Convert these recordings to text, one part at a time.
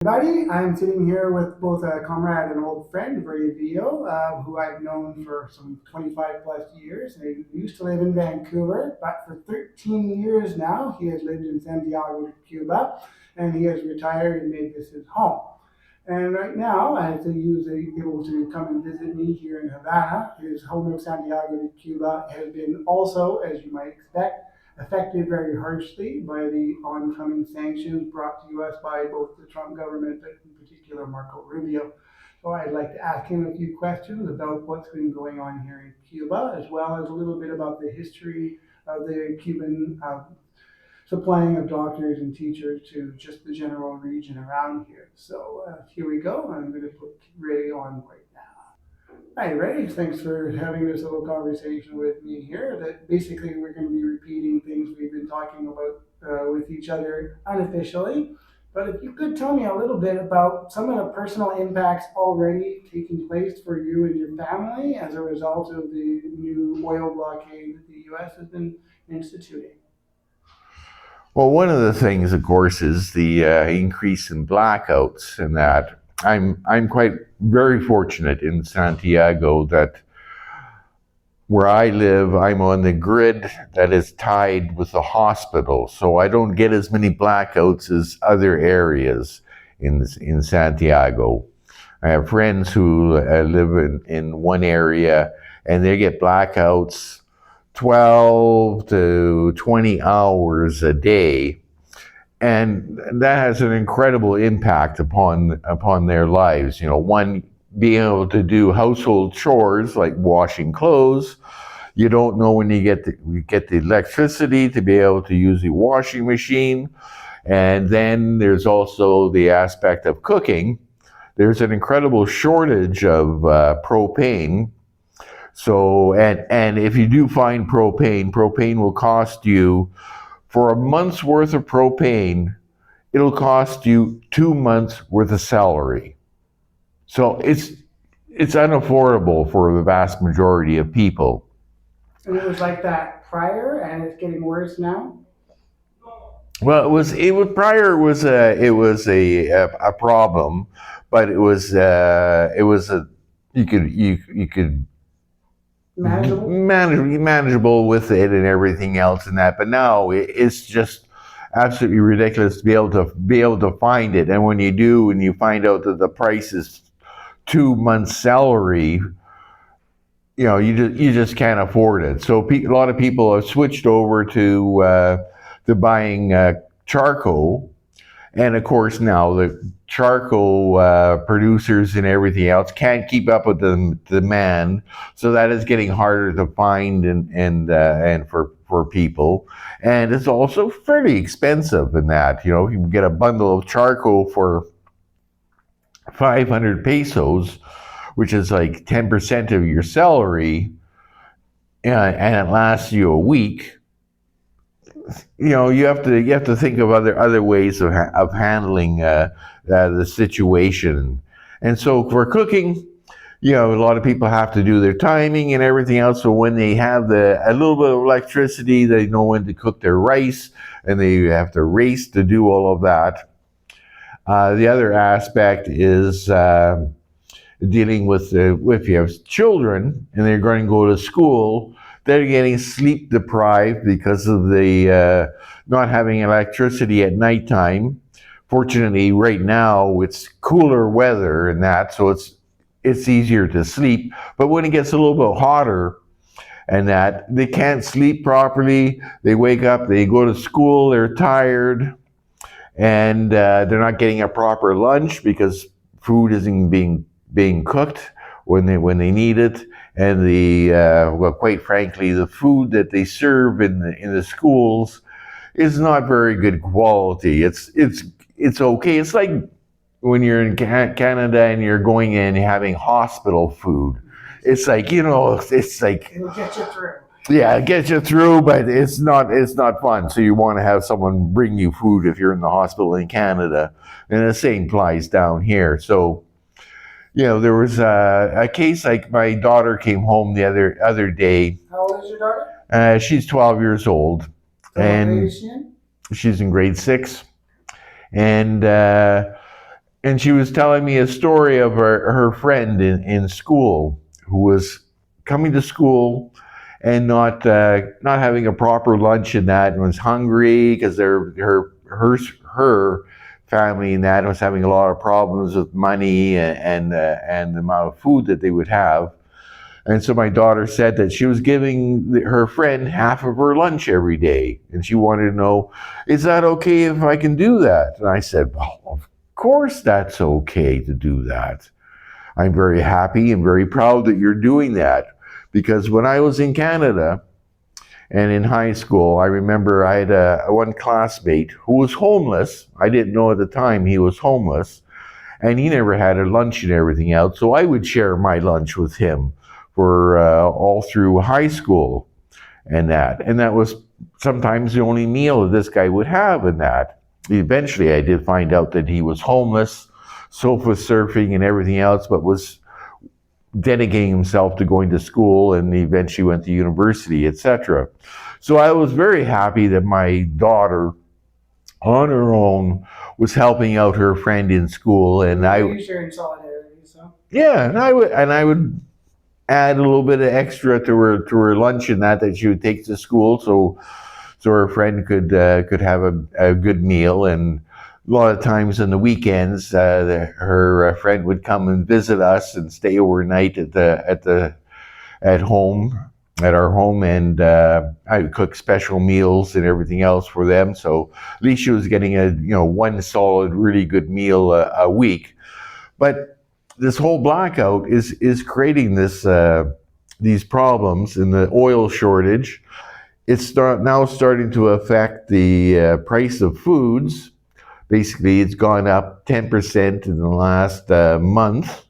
Everybody, I'm sitting here with both a comrade and old friend, Viaud, who I've known for some 25 plus years. He used to live in Vancouver, but for 13 years now, he has lived in Santiago, Cuba, and he has retired and made this his home. And right now, as he was able to come and visit me here in Havana, his home of Santiago de Cuba has been also, as you might expect, affected very harshly by the oncoming sanctions brought to us by both the Trump government, but in particular Marco Rubio. So I'd like to ask him a few questions about what's been going on here in Cuba, as well as a little bit about the history of the Cuban supplying of doctors and teachers to just the general region around here. So here we go. I'm going to put Ray on right now. Hi, Ray. Thanks for having this little conversation with me here. That basically we're going to be repeating things we've been talking about with each other unofficially. But if you could tell me a little bit about some of the personal impacts already taking place for you and your family as a result of the new oil blockade that the U.S. has been instituting. Well, one of the things, of course, is the increase in blackouts, and that I'm quite very fortunate in Santiago that where I live, I'm on the grid that is tied with the hospital, so I don't get as many blackouts as other areas in Santiago. I have friends who live in one area, and they get blackouts 12 to 20 hours a day. And that has an incredible impact upon their lives. One, being able to do household chores like washing clothes. You don't know when you get the electricity to be able to use the washing machine. And then there's also the aspect of cooking. There's an incredible shortage of propane. So, and if you do find propane will cost you, for a month's worth of propane, it'll cost you 2 months worth of salary. So it's unaffordable for the vast majority of people. And it was like that prior, and it's getting worse now. Well, it was prior. It was a problem, but it was a you could manageable with it and everything else and that. But now it's just absolutely ridiculous to be able to find it. And when you do, and you find out that the price is 2 months' salary, you just can't afford it. So a lot of people have switched over to buying charcoal. And of course, now the charcoal producers and everything else can't keep up with the demand, so that is getting harder to find and for people. And it's also fairly expensive in that. You can get a bundle of charcoal for 500 pesos, which is like 10% of your salary, and it lasts you a week. You have to think of other ways of handling the situation. And so for cooking, a lot of people have to do their timing and everything else. So when they have a little bit of electricity, they know when to cook their rice, and they have to race to do all of that. The other aspect is dealing with if you have children and they're going to go to school. They're getting sleep deprived because of the not having electricity at nighttime. Fortunately, right now it's cooler weather and that, so it's easier to sleep. But when it gets a little bit hotter and that, they can't sleep properly. They wake up, they go to school, they're tired, and they're not getting a proper lunch because food isn't being cooked when they need it. And quite frankly, the food that they serve in the schools is not very good quality. It's okay. It's like when you're in Canada and you're going in and having hospital food. It's like it's like it'll get you through. Yeah, it gets you through, but it's not fun. So you want to have someone bring you food if you're in the hospital in Canada, and the same applies down here. So. There was a case like my daughter came home the other day. How old is your daughter? She's 12 years old, and she's in grade 6. And and she was telling me a story of her friend in school who was coming to school and not having a proper lunch and that, and was hungry because her family and that was having a lot of problems with money and the amount of food that they would have. And so my daughter said that she was giving her friend half of her lunch every day. And she wanted to know, is that okay if I can do that? And I said, well, of course that's okay to do that. I'm very happy and very proud that you're doing that. Because when I was in Canada and in high school, I remember I had one classmate who was homeless. I didn't know at the time he was homeless. And he never had a lunch and everything else. So I would share my lunch with him for all through high school and that. And that was sometimes the only meal that this guy would have in that. Eventually, I did find out that he was homeless, sofa surfing and everything else, but was dedicating himself to going to school and eventually went to university, etc. So I was very happy that my daughter, on her own, was helping out her friend in school, and You sharing solidarity, so. yeah, and I would add a little bit of extra to her lunch and that she would take to school, so her friend could have a good meal. And a lot of times on the weekends, her friend would come and visit us and stay overnight at home at our home, and I would cook special meals and everything else for them. So at least she was getting one solid, really good meal a week. But this whole blackout is creating these problems in the oil shortage. It's now starting to affect the price of foods. Basically, it's gone up 10% in the last month.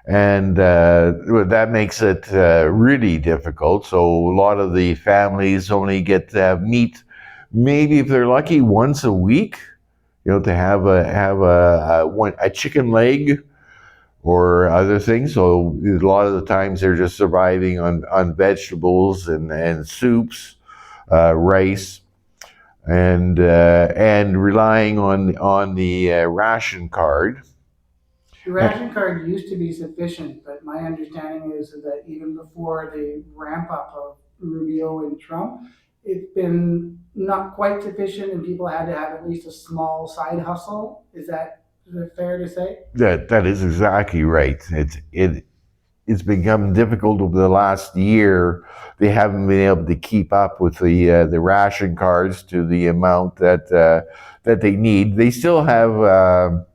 And that makes it really difficult. So a lot of the families only get to have meat, maybe if they're lucky, once a week. To have a chicken leg or other things. So a lot of the times they're just surviving on vegetables and soups, rice, and relying on the ration card. The ration card used to be sufficient, but my understanding is that even before the ramp up of Rubio and Trump, it's been not quite sufficient, and people had to have at least a small side hustle. Is it fair to say? That is exactly right. It's become difficult over the last year. They haven't been able to keep up with the ration cards to the amount that they need. They still have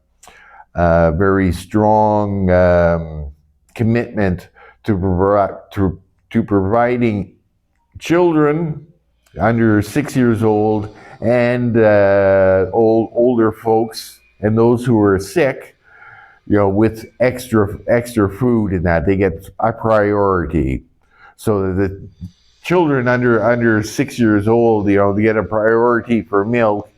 a very strong commitment to providing children under 6 years old and older folks and those who are sick, with extra food in that they get a priority. So the children under 6 years old, they get a priority for milk.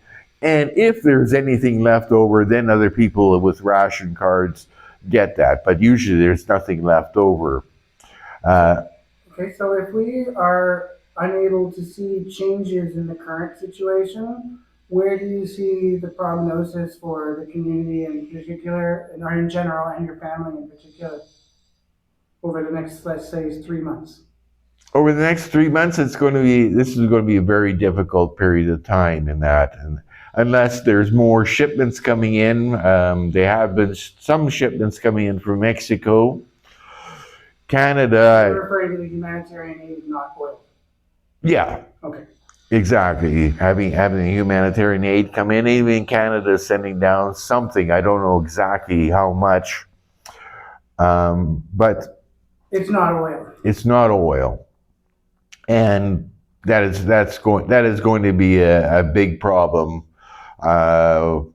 And if there's anything left over, then other people with ration cards get that. But usually there's nothing left over. Okay, so if we are unable to see changes in the current situation, where do you see the prognosis for the community in particular, or in general, and your family in particular, over the next, let's say, 3 months? Over the next 3 months, this is going to be a very difficult period of time in that. And unless there's more shipments coming in, there have been some shipments coming in from Mexico. Canada. You're referring to the humanitarian aid, not oil. Yeah, Okay. exactly. Having the humanitarian aid come in, even Canada is sending down something. I don't know exactly how much, but it's not oil. It's not oil, and that is going to be a big problem. The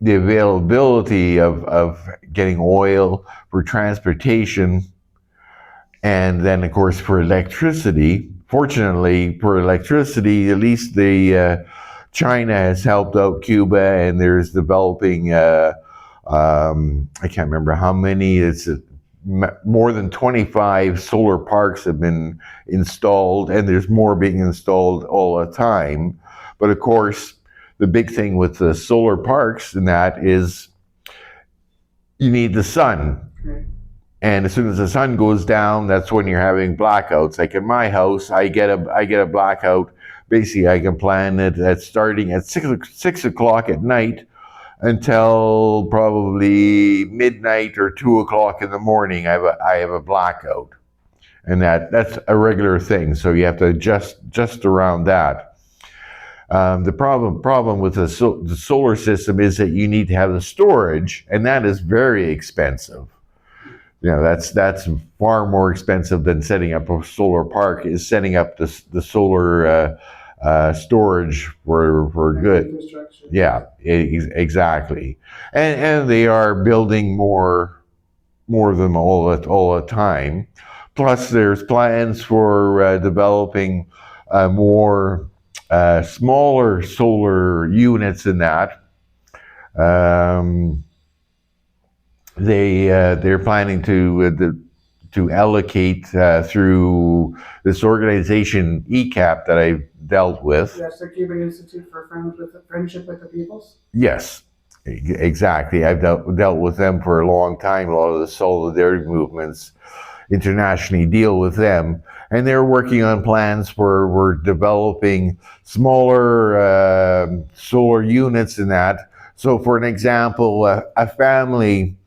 availability of getting oil for transportation, and then of course for electricity. Fortunately, for electricity, at least China has helped out Cuba, and there's developing. I can't remember how many. It's more than 25 solar parks have been installed, and there's more being installed all the time. But of course, the big thing with the solar parks and that is you need the sun. Right. And as soon as the sun goes down, that's when you're having blackouts. Like in my house, I get a blackout. Basically, I can plan it at starting at 6 o'clock at night until probably midnight or 2 o'clock in the morning. I have a blackout, and that's a regular thing. So you have to adjust around that. The problem with the solar system is that you need to have the storage, and that is very expensive. That's far more expensive than setting up a solar park. Is setting up the solar storage for good. Yeah, exactly. And they are building more of them all the time. Plus, there's plans for developing more smaller solar units in that. They're planning to allocate through this organization ECAP that I dealt with. That's the Cuban Institute for Friendship with the Peoples. Yes, exactly. I've dealt with them for a long time. A lot of the solidarity movements internationally deal with them, and they're working on plans for developing smaller solar units in that. So, for an example, a family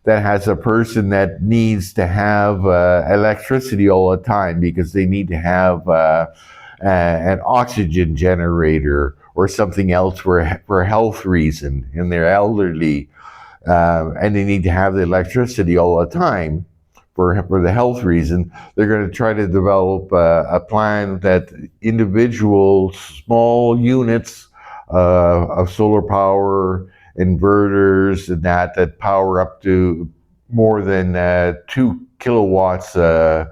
that has a person that needs to have electricity all the time because they need to have an oxygen generator or something else for a health reason, and they're elderly, and they need to have the electricity all the time for the health reason. They're going to try to develop a plan that individual small units of solar power, inverters, and that power up to more than 2 kilowatts of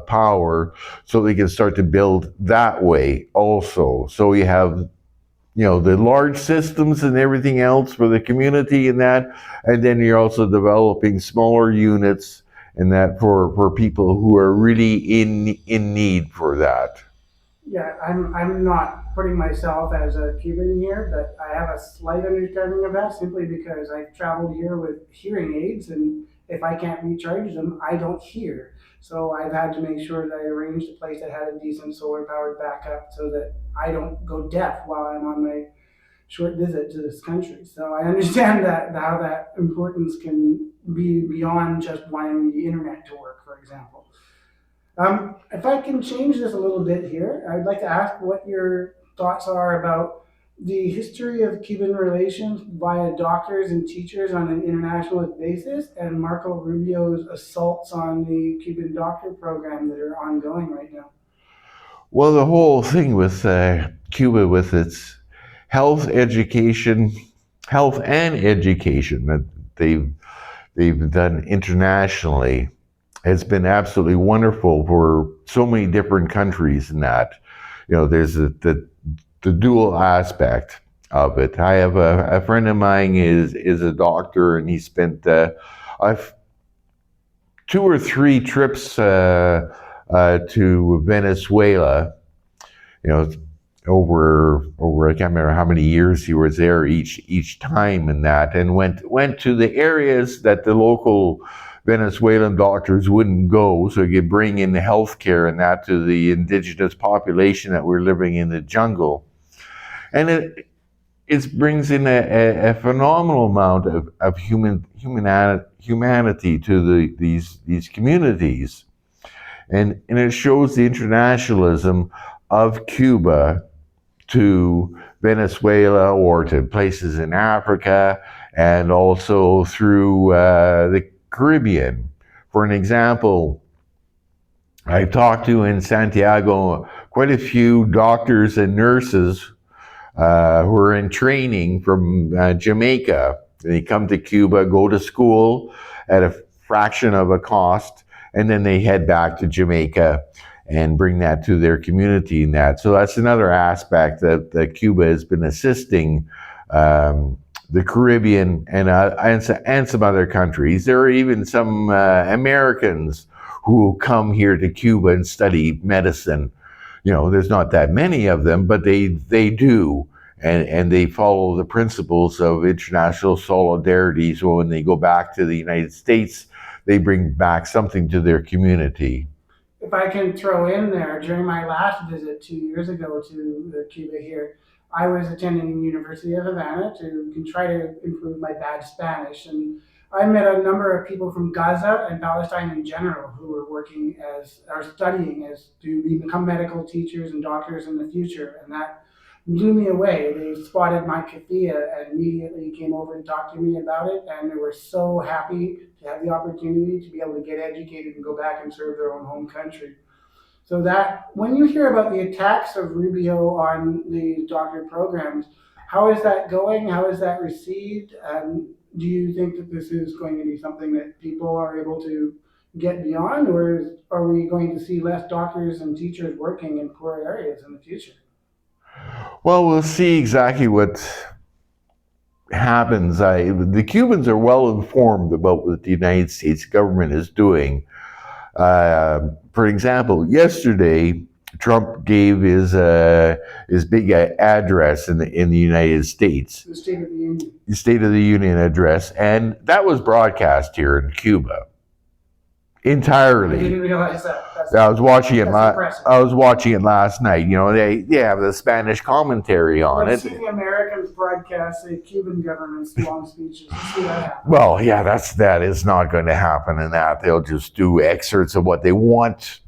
power, so they can start to build that way also. So you have, the large systems and everything else for the community and that, and then you're also developing smaller units and that for people who are really in need for that. Yeah, I'm not putting myself as a Cuban here, but I have a slight understanding of that simply because I've traveled here with hearing aids, and if I can't recharge them, I don't hear. So I've had to make sure that I arranged a place that had a decent solar powered backup so that I don't go deaf while I'm on my short visit to this country. So I understand that how that importance can be beyond just wanting the internet to work, for example. If I can change this a little bit here, I'd like to ask what your thoughts are about the history of Cuban relations via doctors and teachers on an international basis, and Marco Rubio's assaults on the Cuban doctor program that are ongoing right now. Well, the whole thing with Cuba, with its health and education that they've done internationally, has been absolutely wonderful for so many different countries. In that, there's the dual aspect of it. I have a friend of mine is a doctor, and he spent 2 or 3 trips to Venezuela. Over I can't remember how many years he was there each time, and that, and went to the areas that the local Venezuelan doctors wouldn't go, so you could bring in the healthcare and that to the indigenous population that were living in the jungle. And it brings in a phenomenal amount of humanity to these communities. And it shows the internationalism of Cuba to Venezuela or to places in Africa, and also through the Caribbean. For an example, I talked to in Santiago quite a few doctors and nurses who are in training from Jamaica. They come to Cuba, go to school at a fraction of a cost, and then they head back to Jamaica and bring that to their community in that. So that's another aspect that Cuba has been assisting the Caribbean and some other countries. There are even some Americans who come here to Cuba and study medicine. There's not that many of them, but they do. and they follow the principles of international solidarity. So when they go back to the United States, they bring back something to their community. If I can throw in there, during my last visit 2 years ago to Cuba here, I was attending the University of Havana to try to improve my bad Spanish. And I met a number of people from Gaza and Palestine in general who were working as, or studying as to become medical teachers and doctors in the future. And that blew me away. They spotted my kafia and immediately came over and talked to me about it. And they were so happy to have the opportunity to be able to get educated and go back and serve their own home country. So that when you hear about the attacks of Rubio on the doctorate programs, how is that going? How is that received? Do you think that this is going to be something that people are able to get beyond, or are we going to see less doctors and teachers working in poor areas in the future? Well, we'll see exactly what happens. The Cubans are well informed about what the United States government is doing. For example, yesterday Trump gave his big address in the United States, The State of the Union. the State of the Union address, and that was broadcast here in Cuba I entirely. didn't realize that. I was watching it. That's impressive. I was watching it last night. You know, they have the Spanish commentary on I've it. seen the Americans broadcast the Cuban government's long speeches. You see that happen. Well, yeah, that is not going to happen. In that they'll just do excerpts of what they want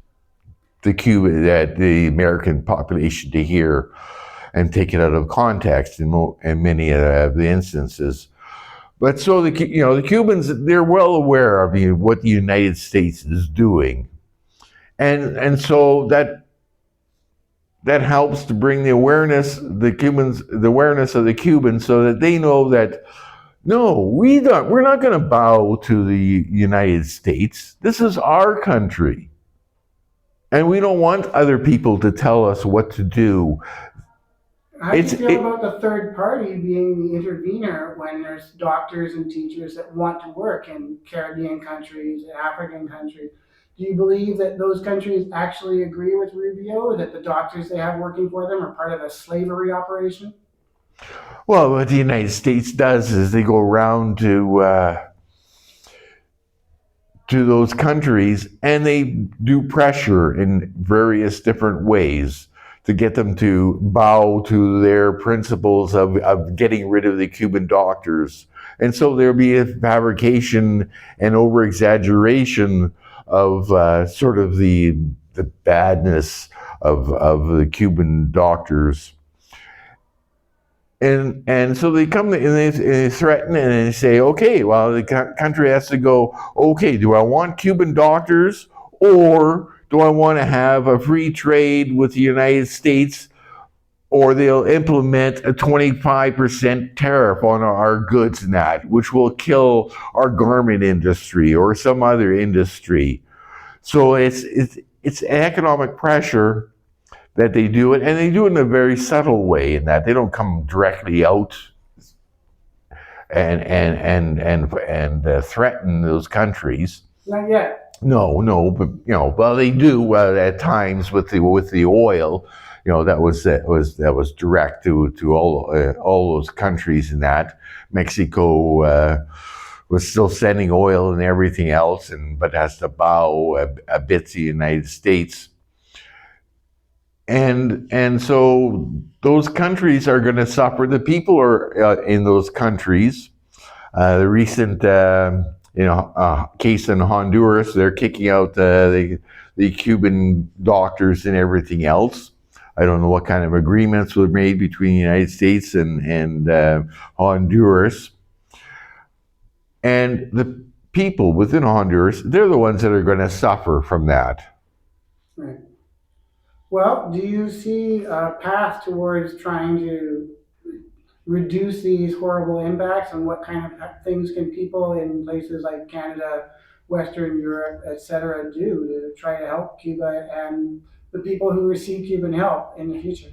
the American population to hear, and take it out of context in many of the instances. But so the Cubans, they're well aware of what the United States is doing, and so that helps to bring the awareness of the Cubans, so that they know that no, we're not going to bow to the United States. This is our country, and we don't want other people to tell us what to do. How do you feel about the third party being the intervener when there's doctors and teachers that want to work in Caribbean countries, African countries? Do you believe that those countries actually agree with Rubio, that the doctors they have working for them are part of a slavery operation? Well, what the United States does is they go around to those countries and they do pressure in various different ways to get them to bow to their principles of getting rid of the Cuban doctors. And so there'll be a fabrication and over-exaggeration of sort of the badness of the Cuban doctors. And so they come and they threaten and they say, okay, well, the country has to go, okay, do I want Cuban doctors, or do I want to have a free trade with the United States, or they'll implement a 25% tariff on our goods and that, which will kill our garment industry or some other industry. So it's economic pressure that they do it, and they do it in a very subtle way, in that they don't come directly out and threaten those countries. Not yet. No, but well, they do at times with the oil. That was direct to all those countries, and that Mexico was still sending oil and everything else, but has to bow a bit to the United States. And so those countries are going to suffer. The people are in those countries. The recent case in Honduras, they're kicking out the Cuban doctors and everything else. I don't know what kind of agreements were made between the United States and Honduras. And the people within Honduras, they're the ones that are going to suffer from that. Right. Well, do you see a path towards trying to reduce these horrible impacts, and what kind of things can people in places like Canada, Western Europe, etc., do to try to help Cuba and the people who receive Cuban help in the future?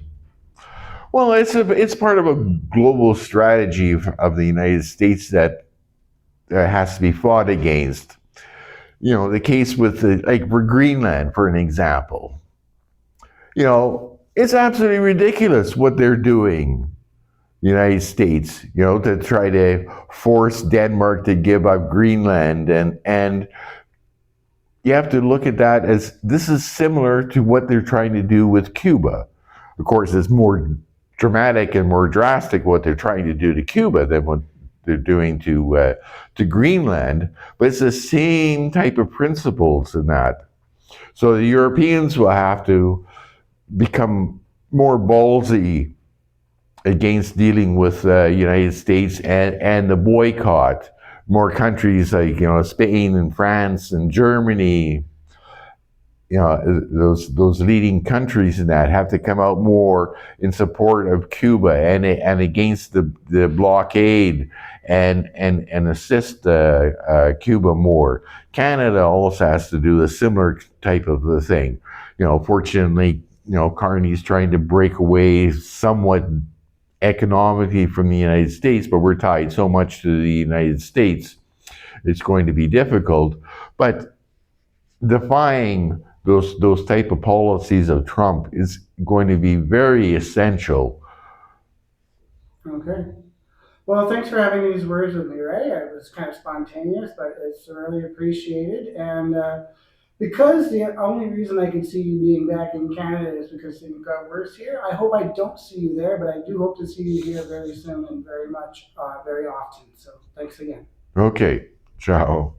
Well, it's part of a global strategy of the United States that has to be fought against. The case with for Greenland, for an example. It's absolutely ridiculous what they're doing. United States, to try to force Denmark to give up Greenland. And you have to look at that as this is similar to what they're trying to do with Cuba. Of course, it's more dramatic and more drastic what they're trying to do to Cuba than what they're doing to Greenland, but it's the same type of principles in that. So the Europeans will have to become more ballsy against dealing with the United States and the boycott. More countries like Spain and France and Germany, those leading countries in that have to come out more in support of Cuba and against the blockade and assist Cuba more. Canada also has to do a similar type of a thing. Fortunately, Carney's trying to break away somewhat economically from the United States, but we're tied so much to the United States, it's going to be difficult. But defying those type of policies of Trump is going to be very essential. Okay. Well, thanks for having these words with me, Ray. It was kind of spontaneous, but it's really appreciated. And because the only reason I can see you being back in Canada is because things got worse here, I hope I don't see you there, but I do hope to see you here very soon and very much, very often. So thanks again. Okay, ciao.